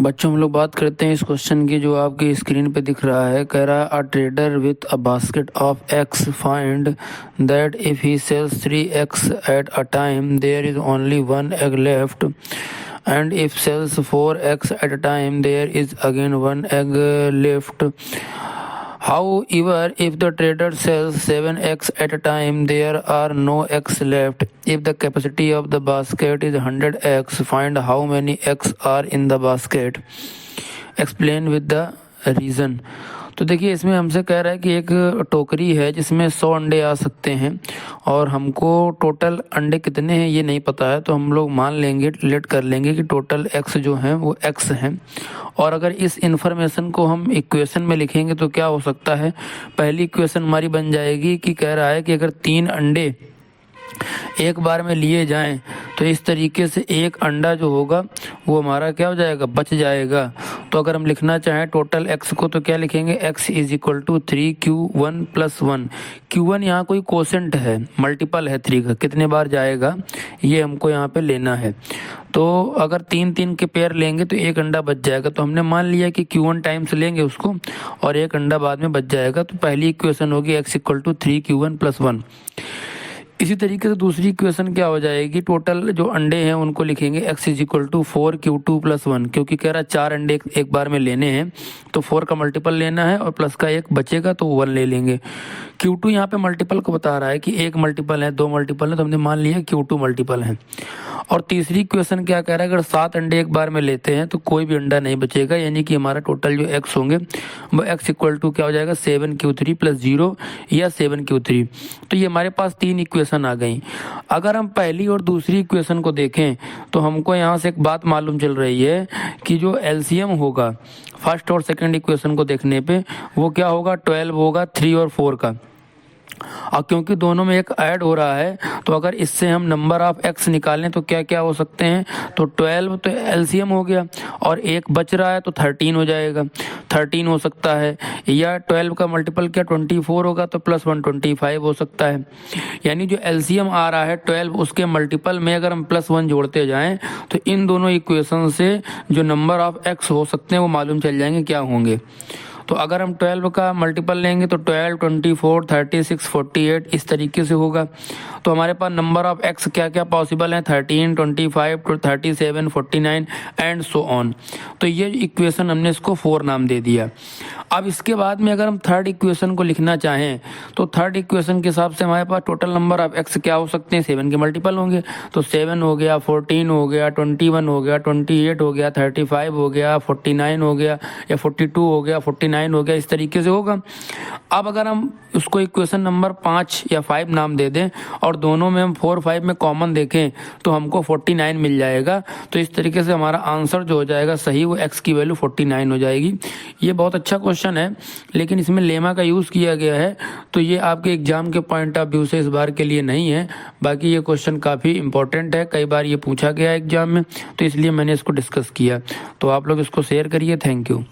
बच्चों हम लोग बात करते हैं इस क्वेश्चन की जो आपकी स्क्रीन पे दिख रहा है। कह रहा है a trader with a basket of eggs find that if he sells 3x at a time there is only 1 egg left and if sells 4x at a time there is again 1 egg left. However, if the trader sells 7x at a time there are no eggs left. If the capacity of the basket is 100x, find how many eggs are in the basket. Explain with the reason. तो देखिए इसमें हमसे कह रहा है कि एक टोकरी है जिसमें 100 अंडे आ सकते हैं और हमको टोटल अंडे कितने हैं ये नहीं पता है, तो हम लोग मान लेंगे, लेट कर लेंगे कि टोटल एक्स जो हैं वो एक्स हैं। और अगर इस इन्फॉर्मेशन को हम इक्वेशन में लिखेंगे तो क्या हो सकता है, पहली इक्वेशन हमारी बन जाएगी कि कह रहा है कि अगर 3 अंडे एक बार में लिए जाएं तो इस तरीके से एक अंडा जो होगा वो हमारा क्या हो जाएगा, बच जाएगा। तो अगर हम लिखना चाहें टोटल एक्स को तो क्या लिखेंगे, x is equal to 3q1 plus 1। q1 यहाँ कोई कोसेंट है, मल्टीपल है 3 का, कितने बार जाएगा ये हमको यहाँ पे लेना है। तो अगर 3 के पेयर लेंगे तो एक अंडा बच जाएगा, तो हमने मान लिया कि q1 टाइम्स लेंगे उसको और एक अंडा बाद में बच जाएगा। तो पहली इक्वेशन होगी x equal to 3q1 plus 1। इसी तरीके से दूसरी इक्वेशन क्या हो जाएगी, टोटल जो अंडे हैं उनको लिखेंगे x is equal to 4q2 plus 1, क्योंकि कह रहा है 4 अंडे एक बार में लेने हैं तो 4 का मल्टीपल लेना है और प्लस का एक बचेगा तो 1 ले लेंगे। q2 यहाँ पे मल्टीपल को बता रहा है कि 1 मल्टीपल है, 2 मल्टीपल है, तो हमने मान लिया q2 मल्टीपल है। और तीसरी इक्वेशन क्या कह रहा है, अगर 7 अंडे एक बार में लेते हैं तो कोई भी अंडा नहीं बचेगा, यानी कि हमारा टोटल जो x होंगे वो x इक्वल टू क्या हो जाएगा 7q3 प्लस 0 या 7q3। तो ये हमारे पास 3 इक्वेशन आ गई। अगर हम पहली और दूसरी इक्वेशन को देखें तो हमको यहाँ से एक बात मालूम चल रही है कि जो एलसीएम होगा फर्स्ट और सेकंड इक्वेशन को देखने पे वो क्या होगा, 12 होगा 3 और 4 का। और क्योंकि दोनों में एक ऐड हो रहा है तो अगर इससे हम नंबर ऑफ एक्स निकालें तो क्या क्या हो सकते हैं, तो 12 तो एलसीएम हो गया और एक बच रहा है तो 13 हो जाएगा, 13 हो सकता है, या 12 का मल्टीपल क्या 24 होगा तो प्लस 1 25 हो सकता है। यानी जो एलसीएम आ रहा है 12 उसके मल्टीपल में अगर हम प्लस 1 जोड़ते जाएं तो इन दोनों इक्वेशन से जो नंबर ऑफ एक्स हो सकते हैं वो मालूम चल जाएंगे क्या होंगे। तो अगर हम 12 का मल्टीपल लेंगे तो 12, 24, 36, 48 इस तरीके से होगा। तो हमारे पास नंबर ऑफ एक्स क्या क्या पॉसिबल है, 13, 25, 37, 49 एंड सो ऑन। तो ये इक्वेशन हमने इसको 4 नाम दे दिया। अब इसके बाद में अगर हम थर्ड इक्वेशन को लिखना चाहें तो थर्ड इक्वेशन के हिसाब से हमारे पास टोटल नंबर ऑफ एक्स क्या हो सकते हैं, 7 के मल्टीपल होंगे। तो 7 हो गया, 14 हो गया, 21 हो गया, 28 हो गया, 35 हो गया, 49 हो गया, या 42 हो गया, 49 हो गया, इस तरीके से होगा। अब अगर हम उसको इक्वेशन नंबर 5 या 5 नाम दे दें और दोनों में हम 4, 5 में कॉमन देखें तो हमको 49 मिल जाएगा। तो इस तरीके से हमारा आंसर जो हो जाएगा सही वो एक्स की वैल्यू 49 हो जाएगी। ये बहुत अच्छा क्वेश्चन है लेकिन इसमें लेमा का यूज़ किया गया है, तो ये आपके एग्जाम के पॉइंट ऑफ व्यू से इस बार के लिए नहीं है। बाकी ये क्वेश्चन काफ़ी इंपॉर्टेंट है, कई बार ये पूछा गया है एग्जाम में, तो इसलिए मैंने इसको डिस्कस किया। तो आप लोग इसको शेयर करिए। Thank you.